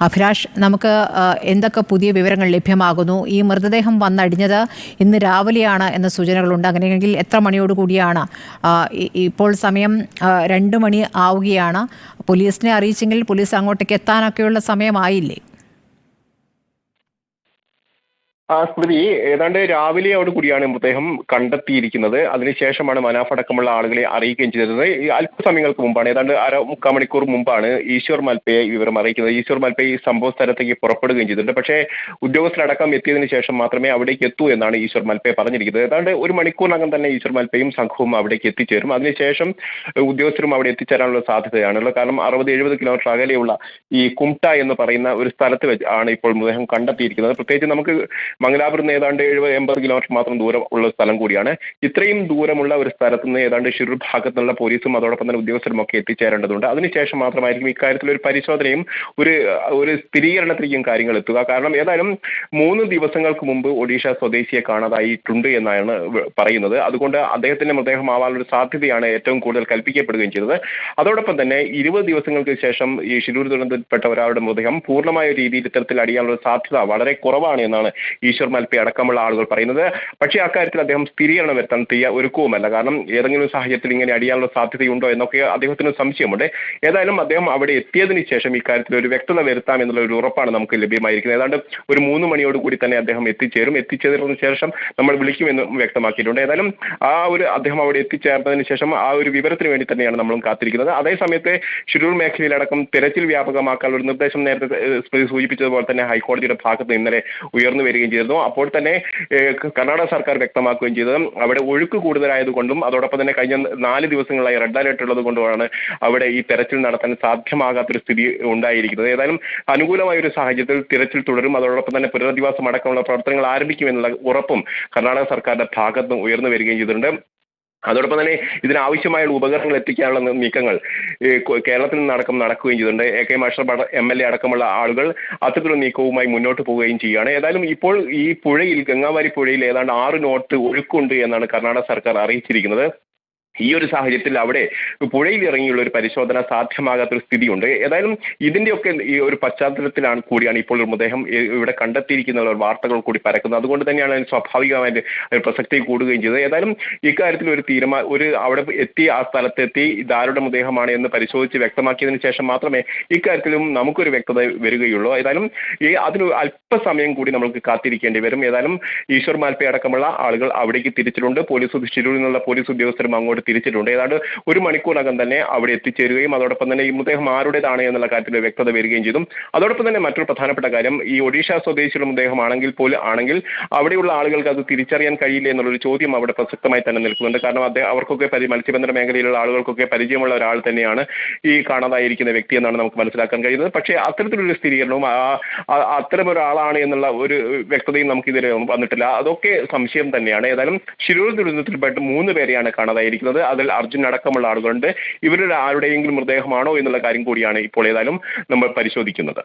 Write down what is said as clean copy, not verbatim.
അഭിലാഷ്, നമുക്ക് എന്തൊക്കെ പുതിയ വിവരങ്ങൾ ലഭ്യമാകുന്നു? ഈ മൃതദേഹം വന്നടിഞ്ഞത് ഇന്ന് രാവിലെയാണ് എന്ന സൂചനകളുണ്ട്. അങ്ങനെയെങ്കിൽ എത്ര മണിയോട് കൂടിയാണ്? ഇപ്പോൾ സമയം 2 മണി ആവുകയാണ്. പോലീസിനെ അറിയിച്ചെങ്കിൽ പോലീസ് അങ്ങോട്ടേക്ക് എത്താനൊക്കെയുള്ള സമയമായില്ലേ? സ്മൃതി, ഏതാണ്ട് രാവിലെയോട് കൂടിയാണ് മൃതദേഹം കണ്ടെത്തിയിരിക്കുന്നത്. അതിനുശേഷമാണ് മനാഫ് അടക്കമുള്ള ആളുകളെ അറിയിക്കുകയും ചെയ്തത്. ഈ അല്പസമയങ്ങൾക്ക് മുമ്പാണ്, ഏതാണ്ട് മുക്കാൽ മണിക്കൂർ മുമ്പാണ് ഈശ്വർ മൽപ്പയെ വിവരം അറിയിക്കുന്നത്. ഈശ്വർ മൽപ്പ ഈ സംഭവ സ്ഥലത്തേക്ക് പുറപ്പെടുകയും ചെയ്തിട്ടുണ്ട്. പക്ഷേ ഉദ്യോഗസ്ഥരടക്കം എത്തിയതിനു ശേഷം മാത്രമേ അവിടേക്ക് എത്തൂ എന്നാണ് ഈശ്വർ മൽപ്പയെ പറഞ്ഞിരിക്കുന്നത്. ഏതാണ്ട് ഒരു മണിക്കൂറിനകം തന്നെ ഈശ്വർ മൽപ്പയും സംഘവും അവിടേക്ക് എത്തിച്ചേരും. അതിനുശേഷം ഉദ്യോഗസ്ഥരും അവിടെ എത്തിച്ചേരാനുള്ള സാധ്യതയാണുള്ളത്. കാരണം 60-70 കിലോമീറ്റർ അകലെയുള്ള ഈ കുംട്ട എന്ന് പറയുന്ന ഒരു സ്ഥലത്ത് വെച്ച് ആണ് ഇപ്പോൾ മൃതദേഹം കണ്ടെത്തിയിരിക്കുന്നത്. പ്രത്യേകിച്ച് നമുക്ക് മംഗലാപുരത്ത് നിന്ന് ഏതാണ്ട് 70-80 കിലോമീറ്റർ മാത്രം ദൂരം ഉള്ള സ്ഥലം കൂടിയാണ്. ഇത്രയും ദൂരമുള്ള ഒരു സ്ഥലത്ത് നിന്ന് ഏതാണ്ട് ഷിരൂർ ഭാഗത്തുള്ള പോലീസും അതോടൊപ്പം തന്നെ ഉദ്യോഗസ്ഥരും ഒക്കെ എത്തിച്ചേരേണ്ടതുണ്ട്. അതിനുശേഷം മാത്രമായിരിക്കും ഇക്കാര്യത്തിൽ ഒരു പരിശോധനയും ഒരു സ്ഥിരീകരണത്തിലേക്കും കാര്യങ്ങൾ എത്തുക. കാരണം ഏതായാലും 3 ദിവസങ്ങൾക്ക് മുമ്പ് ഒഡീഷ സ്വദേശിയെ കാണാതായിട്ടുണ്ട് എന്നാണ് പറയുന്നത്. അതുകൊണ്ട് അദ്ദേഹത്തിന്റെ മൃതദേഹമാവാനുള്ള സാധ്യതയാണ് ഏറ്റവും കൂടുതൽ കൽപ്പിക്കപ്പെടുകയും ചെയ്തത്. അതോടൊപ്പം തന്നെ 20 ദിവസങ്ങൾക്ക് ശേഷം ഈ ഷിരൂർ ദുരന്തത്തിൽപ്പെട്ട ഒരാളുടെ മൃതദേഹം പൂർണ്ണമായ രീതിയിൽ ഇത്തരത്തിൽ അടിയാനുള്ള സാധ്യത വളരെ കുറവാണ് എന്നാണ് ഈശ്വർ മൽപ്പ അടക്കമുള്ള ആളുകൾ പറയുന്നത്. പക്ഷേ അക്കാര്യത്തിൽ അദ്ദേഹം സ്ഥിരീകരണം വരുത്താൻ ഒരുക്കവുമല്ല. കാരണം ഏതെങ്കിലും സാഹചര്യത്തിൽ ഇങ്ങനെ അടിയാനുള്ള സാധ്യതയുണ്ടോ എന്നൊക്കെ അദ്ദേഹത്തിന് സംശയമുണ്ട്. ഏതായാലും അദ്ദേഹം അവിടെ എത്തിയതിനു ശേഷം ഇക്കാര്യത്തിൽ ഒരു വ്യക്തത വരുത്താം എന്നുള്ള ഒരു ഉറപ്പാണ് നമുക്ക് ലഭ്യമായിരിക്കുന്നത്. ഏതാണ്ട് ഒരു 3 മണിയോട് കൂടി തന്നെ അദ്ദേഹം എത്തിച്ചേരും. എത്തിച്ചേർന്നതിന് ശേഷം നമ്മൾ വിളിക്കുമെന്ന് വ്യക്തമാക്കിയിട്ടുണ്ട്. ഏതായാലും അദ്ദേഹം അവിടെ എത്തിച്ചേർന്നതിന് ശേഷം ആ ഒരു വിവരത്തിന് വേണ്ടി തന്നെയാണ് നമ്മളും കാത്തിരിക്കുന്നത്. അതേസമയത്ത് ഷിരൂർ മേഖലയിലടക്കം തെരച്ചിൽ വ്യാപകമാക്കാനുള്ള ഒരു നിർദ്ദേശം നേരത്തെ സൂചിപ്പിച്ചതുപോലെ തന്നെ ഹൈക്കോടതിയുടെ ഭാഗത്ത് ഇന്നലെ ഉയർന്നു വരികയും ചെയ്തിരുന്നു. അപ്പോൾ തന്നെ കർണാടക സർക്കാർ വ്യക്തമാക്കുകയും ചെയ്തത് അവിടെ ഒഴുക്ക് കൂടുതലായതുകൊണ്ടും അതോടൊപ്പം തന്നെ കഴിഞ്ഞ 4 ദിവസങ്ങളായി റെഡ് അലർട്ട് ഉള്ളത് കൊണ്ടുമാണ് അവിടെ ഈ തെരച്ചിൽ നടത്താൻ സാധ്യമാകാത്തൊരു സ്ഥിതി ഉണ്ടായിരിക്കുന്നത്. ഏതായാലും അനുകൂലമായ ഒരു സാഹചര്യത്തിൽ തിരച്ചിൽ തുടരും. അതോടൊപ്പം തന്നെ പുനരധിവാസം അടക്കമുള്ള പ്രവർത്തനങ്ങൾ ആരംഭിക്കുമെന്നുള്ള ഉറപ്പും കർണാടക സർക്കാരിന്റെ ഭാഗത്തും ഉയർന്നു വരികയും ചെയ്തിട്ടുണ്ട്. അതോടൊപ്പം തന്നെ ഇതിനാവശ്യമായുള്ള ഉപകരണങ്ങൾ എത്തിക്കാനുള്ള നീക്കങ്ങൾ കേരളത്തിൽ നിന്നടക്കം നടക്കുകയും ചെയ്തിട്ടുണ്ട്. AK അഷ്റഫ് MLA അടക്കമുള്ള ആളുകൾ അത്തരത്തിലുള്ള നീക്കവുമായി മുന്നോട്ട് പോവുകയും ചെയ്യുകയാണ്. ഏതായാലും ഇപ്പോൾ ഈ പുഴയിൽ, ഗംഗാവാരി പുഴയിൽ ഏതാണ്ട് 6 നോട്ട് ഒഴുക്കുണ്ട് എന്നാണ് കർണാടക സർക്കാർ അറിയിച്ചിരിക്കുന്നത്. ഈ ഒരു സാഹചര്യത്തിൽ അവിടെ പുഴയിൽ ഇറങ്ങിയുള്ള ഒരു പരിശോധന സാധ്യമാകാത്തൊരു സ്ഥിതിയുണ്ട്. ഏതായാലും ഇതിന്റെയൊക്കെ ഈ ഒരു പശ്ചാത്തലത്തിലാണ് കൂടിയാണ് ഇപ്പോൾ മൃതദേഹം ഇവിടെ കണ്ടെത്തിയിരിക്കുന്ന വാർത്തകൾ കൂടി പരക്കുന്നത്. അതുകൊണ്ട് തന്നെയാണ് അതിന് സ്വാഭാവികമായിട്ട് പ്രസക്തി കൂടുകയും ചെയ്തത്. ഏതായാലും ഇക്കാര്യത്തിൽ അവിടെ എത്തി, ആ സ്ഥലത്തെത്തി ഇതാരുടെ മൃതദേഹമാണ് എന്ന് പരിശോധിച്ച് വ്യക്തമാക്കിയതിനു ശേഷം മാത്രമേ ഇക്കാര്യത്തിലും നമുക്കൊരു വ്യക്തത വരികയുള്ളൂ. ഏതായാലും അതിന് അല്പസമയം കൂടി നമുക്ക് കാത്തിരിക്കേണ്ടി വരും. ഏതായാലും ഈശ്വർ മാൽപ്പ അടക്കമുള്ള ആളുകൾ അവിടേക്ക് തിരിച്ചിട്ടുണ്ട്. ഷിരൂരിൽ നിന്നുള്ള പോലീസ് ഉദ്യോഗസ്ഥരും അങ്ങോട്ട് തിരിച്ചിട്ടുണ്ട്. ഏതാണ്ട് 1 മണിക്കൂറിനകം തന്നെ അവിടെ എത്തിച്ചേരുകയും അതോടൊപ്പം തന്നെ ഈ മൃതദേഹം ആരുടേതാണ് എന്നുള്ള കാര്യത്തിൽ വ്യക്തത വരികയും ചെയ്തു. അതോടൊപ്പം തന്നെ മറ്റൊരു പ്രധാനപ്പെട്ട കാര്യം, ഈ ഒഡീഷ സ്വദേശിയുടെ മൃതദേഹമാണെങ്കിൽ അവിടെയുള്ള ആളുകൾക്ക് അത് തിരിച്ചറിയാൻ കഴിയില്ല എന്നുള്ളൊരു ചോദ്യം അവിടെ പ്രസക്തമായി തന്നെ നിൽക്കുന്നുണ്ട്. കാരണം അവർക്കൊക്കെ മത്സ്യബന്ധന മേഖലയിലുള്ള ആളുകൾക്കൊക്കെ പരിചയമുള്ള ഒരാൾ തന്നെയാണ് ഈ കാണാതായിരിക്കുന്ന വ്യക്തി എന്നാണ് നമുക്ക് മനസ്സിലാക്കാൻ കഴിയുന്നത്. പക്ഷേ അത്തരത്തിലൊരു സ്ഥിരീകരണവും അത്തരം ഒരാളാണ് എന്നുള്ള ഒരു വ്യക്തതയും നമുക്ക് ഇതുവരെ വന്നിട്ടില്ല. അതൊക്കെ സംശയം തന്നെയാണ്. ഏതായാലും ഷിരൂർ ദുരന്തത്തിൽപ്പെട്ട് 3 പേരെയാണ് കാണാതായിരിക്കുന്നത്. അതിൽ അർജുൻ അടക്കമുള്ള ആളുകളുണ്ട്. ഇവരുടെ ആരുടെയെങ്കിലും മൃതദേഹമാണോ എന്നുള്ള കാര്യം കൂടിയാണ് ഇപ്പോൾ ഏതായാലും നമ്മൾ പരിശോധിക്കുന്നത്.